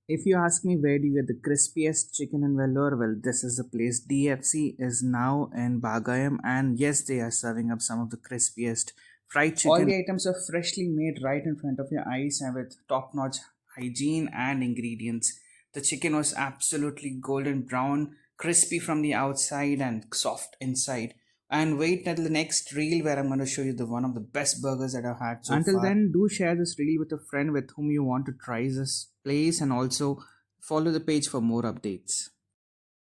If you ask me where do you get the crispiest chicken in Vellore, well, this is the place. DFC is now in Bagayam, and yes, they are serving up some of the crispiest fried chicken. All the items are freshly made right in front of your eyes and with top notch hygiene and ingredients. The chicken was absolutely golden brown, crispy from the outside, and soft inside. And wait until the next reel where I'm going to show you the one of the best burgers that I've had so Until far. Then, do share this reel with a friend with whom you want to try this place, and also follow the page for more updates.